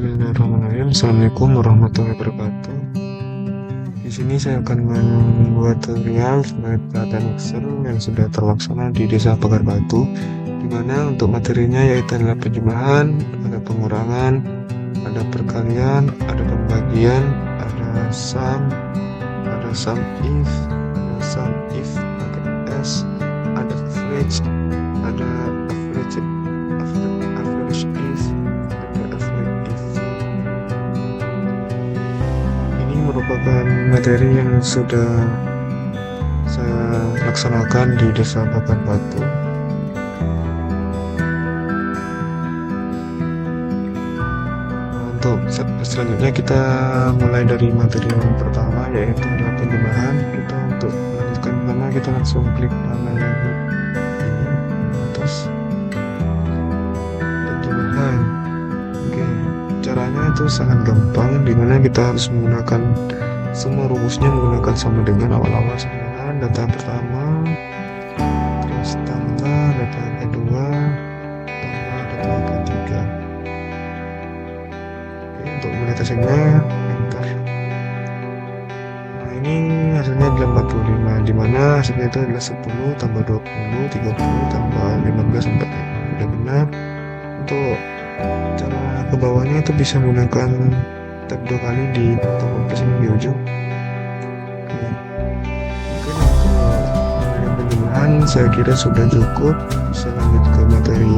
Bismillahirrahmanirrahim. Assalamualaikum warahmatullahi wabarakatuh. Di sini saya akan membuat tutorial terkait pelatihan Excel yang sudah terlaksana di Desa Pagar Batu, di mana untuk materinya yaitu adalah penjumlahan, ada pengurangan, ada perkalian, ada pembagian, ada sum if pakai S, ada average, ada average if, merupakan materi yang sudah saya laksanakan di Desa Pagar Batu. Untuk selanjutnya kita mulai dari materi yang pertama, yaitu adalah penjumlahan. Kita untuk melanjutkan pertama kita langsung klik panel yang ini atas penjumlahan. Oke, caranya itu sangat gampang, dimana kita harus menggunakan semua rumusnya menggunakan sama dengan awal-awal sama data pertama, terus tambah data kedua, tambah data ketiga. Oke, untuk mendeteksinya enter. Nah, ini hasilnya adalah 45, dimana hasilnya itu adalah 10 tambah 20, 30 tambah 15 sampai sudah benar. Untuk cara ke bawahnya itu bisa menggunakan tab 2 kali di tombol plus ini di ujung. Oke. Mungkin untuk penjumlahan saya kira sudah cukup, bisa lanjut ke materi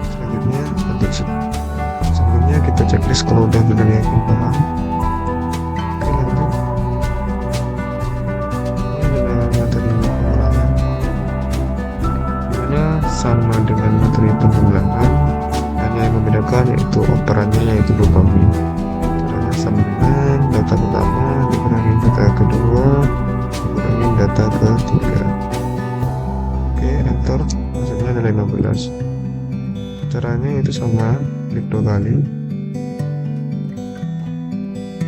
selanjutnya. Untuk sebelumnya kita checklist kalau udah benar yakin paham. Oke, lanjut. Ini adalah materi pengurangan, dimana sama dengan materi penjumlahan, hanya yang membedakan yaitu operannya yaitu dopamin. Caranya sama dengan data pertama dikurangi data kedua dikurangi data ketiga. Oke, enter. Hasilnya adalah 15. Caranya itu sama, klik 2 kali.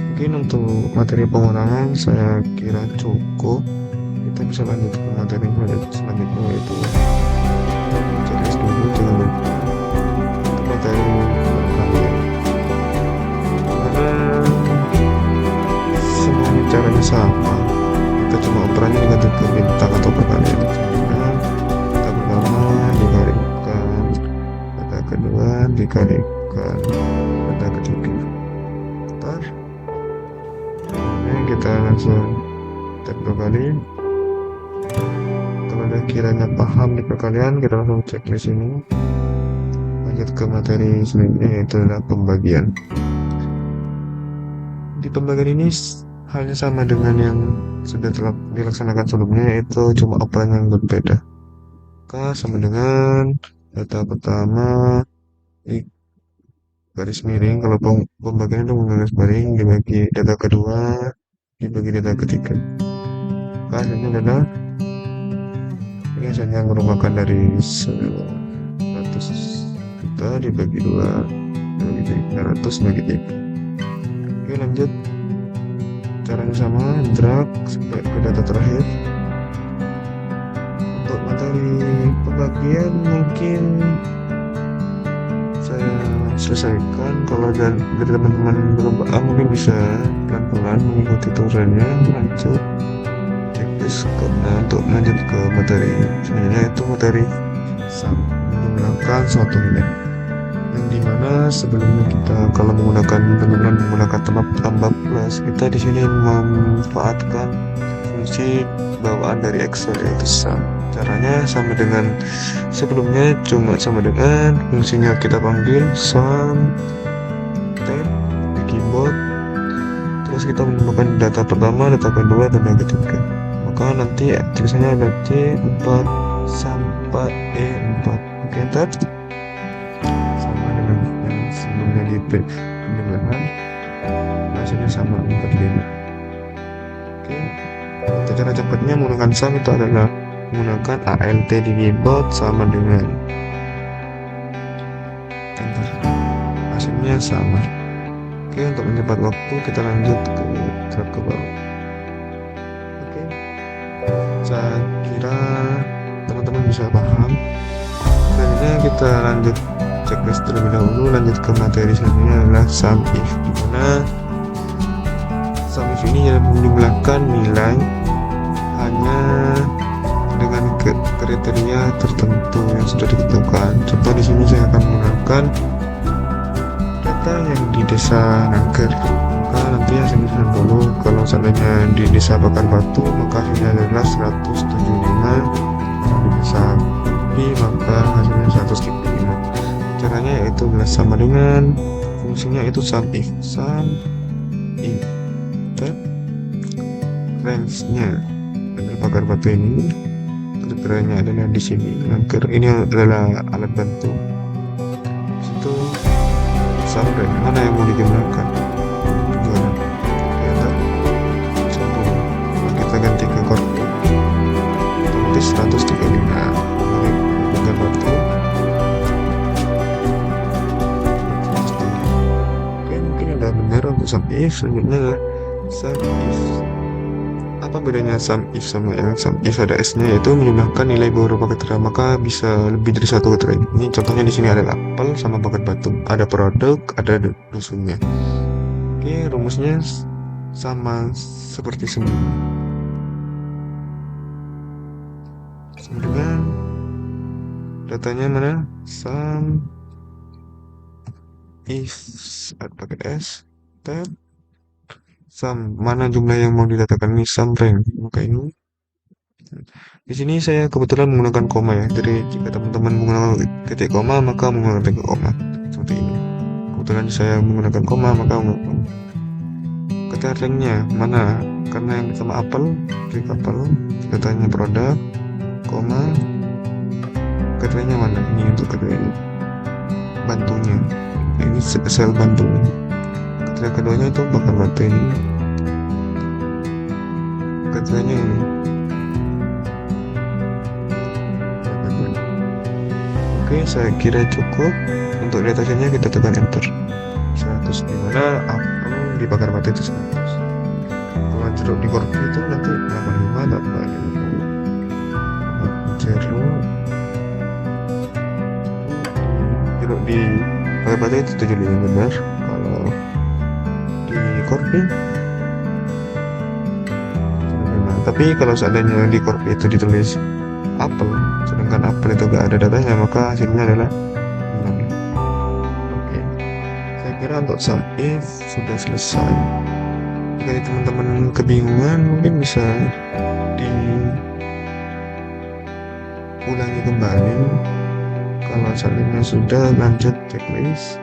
Mungkin untuk materi pengurangan saya kira cukup. Kita bisa lanjut ke materi selanjutnya, yaitu checklist dulu, jangan lupa materi perkalian, karena semuanya caranya sama, kita cuma operannya dengan ke bintang atau perkalian. Data pertama dikalikan data kedua dikalikan data ketiga. Ntar ini kita langsung tab 2 kali. Kalau ada kiranya paham di perkalian, kita langsung checklist ini. Lanjut ke materi selanjutnya, yaitu adalah pembagian. Di pembagian ini halnya sama dengan yang sudah telah dilaksanakan sebelumnya, yaitu cuma operan yang berbeda. Maka sama dengan data pertama di garis miring, kalau pembagian itu garis miring dibagi data kedua dibagi data ketiga. Maka hasilnya adalah ini hasilnya merupakan dari 100 juta dibagi 2 dibagi 300 bagi 3. Oke, lanjut. Caranya sama, drag sampai ke data terakhir. Untuk materi pembagian mungkin saya selesaikan. Kalau dari teman-teman belum paham, mungkin bisa pelan-pelan mengikuti tutorialnya. Lanjut checklist untuk lanjut ke materi selanjutnya, yaitu materi sum, menjumlahkan suatu nilai, yang dimana sebelumnya kita kalau menggunakan penjumlahan menggunakan tambah plus, kita di sini memanfaatkan fungsi bawaan dari Excel yaitu sum. Caranya sama dengan sebelumnya, cuma sama dengan fungsinya kita panggil sum tab di keyboard, terus kita menemukan data pertama, data kedua, data ketiga. Maka nanti tulisannya ada C4 sampai E4. Oke, enter. Sama dengan yang sebelumnya di penjumlahan, hasilnya sama 45. Oke, untuk cara cepatnya menggunakan sum itu adalah menggunakan ALT di keyboard sama dengan enter, hasilnya sama. Oke, untuk mencepat waktu kita lanjut ke tab ke bawah. Oke, saya kira teman-teman bisa paham. Selanjutnya kita lanjut checklist terlebih dahulu, lanjut ke materi selanjutnya adalah sum if, di mana sum if ini adalah menjumlahkan nilai hanya dengan kriteria tertentu yang sudah ditentukan. Contoh di sini saya akan menggunakan data yang di desa Nangker, maka nanti hasilnya 90. Kalau seandainya di desa Bakar Batu maka hasilnya adalah 175. Kalau di desa B maka hasilnya 135. Caranya yaitu sama dengan fungsinya itu sum if tab range-nya adalah Bakar Batu ini, kriterianya adalah di sini Nangker, ini adalah alat bantu. Situ sum range mana yang mau dijumlahkan, gimana kita satu, kita ganti ke korpo otomatis 135. Bakar Batu. Oke, mungkin ada benar untuk sum if. Selanjutnya adalah sum if. Apa bedanya sum if sama yang sum if ada s-nya, yaitu menjumlahkan nilai beberapa keterangan, maka bisa lebih dari satu keterangan. Ini contohnya di sini ada apel sama Bakar Batu, ada produk, ada dusunnya. Oke, rumusnya sama seperti sebelumnya. Sama dengan datanya mana? Sum if pakai s tab sum, mana jumlah yang mau didatakan, ini sum rank, maka ini di sini saya kebetulan menggunakan koma ya. Jadi jika teman-teman menggunakan titik koma maka menggunakan titik koma seperti ini. Kebetulan saya menggunakan koma maka menggunakan kata ranknya mana, karena yang pertama apel, klik apel, katanya produk, koma, katanya mana, ini untuk kata ini bantunya, ini sel bantunya. Kata keduanya itu Bakar Batu ini, katanya ini. Oke, saya kira cukup. Untuk datationnya kita tekan enter 100, dimana apel di Bakar Batu itu 100. Kalau jeruk di korpi itu nanti 85 tambah 50. Jeruk di Bakar Batu itu 75 benar. Kalau di korpi 75. Tapi kalau seandainya di korpi itu ditulis apel, sedangkan apel itu gak ada datanya, maka hasilnya adalah 6. Oke, saya kira untuk sum if sudah selesai. Jika teman-teman kebingungan mungkin bisa diulangi kembali. Kalau seandainya sudah, lanjut checklist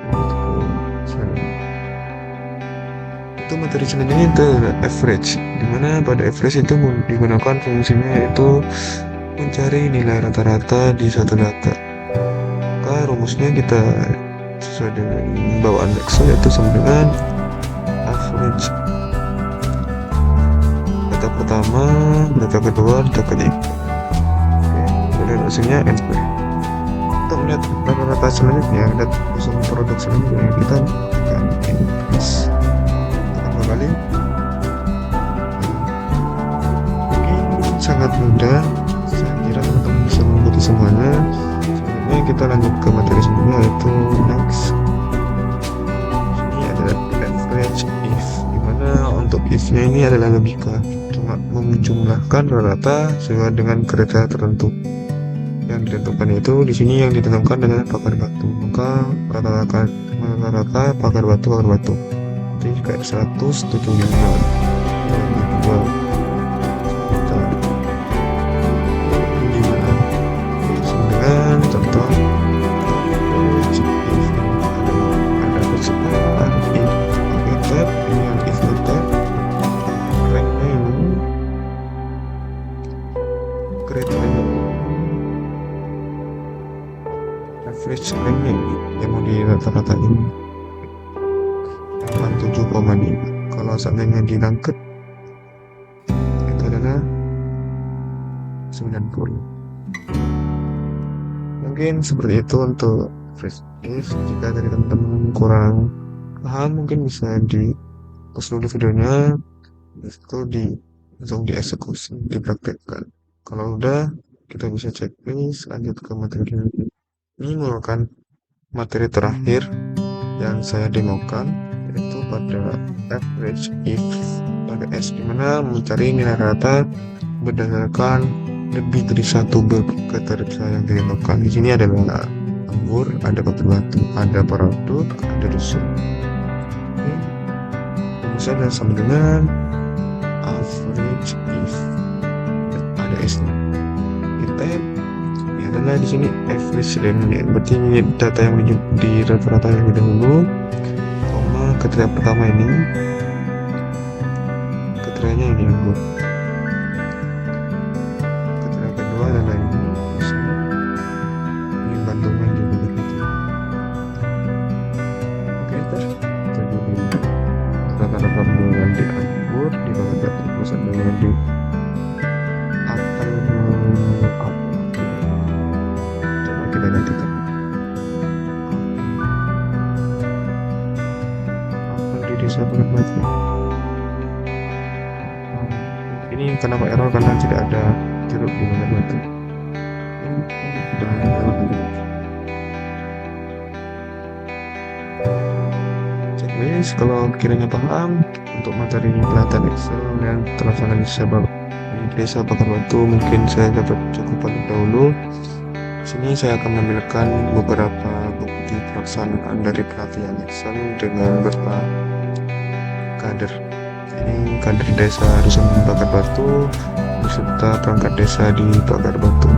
itu materi selanjutnya itu average, dimana pada average itu digunakan fungsinya yaitu mencari nilai rata-rata di suatu data. Maka rumusnya kita sesuai dengan bawaan Excel, yaitu sama dengan average data pertama, data kedua, data ketiga. Oke, hasilnya enter. Untuk melihat rata-rata selanjutnya dan usung produk selanjutnya, kita tekan increase, tekan kembali. Oke, sangat mudah. Saya kira teman-teman bisa mengikuti semuanya. Selanjutnya kita lanjut ke materi selanjutnya, yaitu next. Ini adalah average if, dimana untuk if-nya ini adalah logika, cuma menjumlahkan rata sesuai dengan kriteria tertentu yang ditentukan. Itu di sini yang ditentukan dengan Bakar Batu, maka rata-rata Bakar Batu. Jadi kayak 175. Contoh ada persebaran if tab, ini yang if tab, ranknya ini, kriteria average ranknya ini yang mau di rata-rata ini 87,5. Kalau seandainya dilangkut itu adalah 90. Mungkin seperti itu untuk average if. Jika dari teman-teman kurang paham mungkin bisa di pause dulu videonya, itu langsung dieksekusi, dipraktekkan. Kalau udah kita bisa checklist, lanjut ke materi ini merupakan materi terakhir yang saya demokan, yaitu pada average if pada S, dimana mencari nilai rata berdasarkan lebih dari satu kriteria yang ditentukan. Di sini adalah anggur, ada batu batu, ada produk, ada dusun. Misalnya sama dengan average if ada S-nya. Kita ini adalah di sini average range, berarti ini data yang di rata-rata yang dahulu, koma kriteria pertama ini, kriterianya ini anggur. Kedua adalah ini Bandungan juga begitu. Oke, terjadi rata-rata bulan di anggur di bawah pusat dengan di apel. Coba kita ganti apel di desa Batu. Ini kenapa error, karena tidak ada jeruk di Batu. Checklist kalau kiranya paham untuk materi pelatihan Excel yang terlaksana di desa Bakar Batu, mungkin saya dapat cukup dahulu. Sini saya akan menampilkan beberapa bukti pelaksanaan dari pelatihan Excel dengan beberapa kader. Ini kader desa Dusun Bakar Batu beserta perangkat desa di Bakar Batu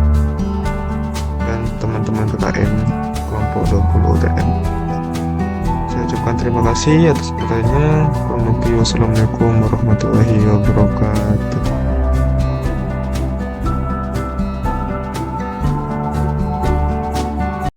dan teman-teman KKN kelompok 20 UTM. Saya ucapkan terima kasih atas pertanyaannya. Wassalamualaikum warahmatullahi wabarakatuh.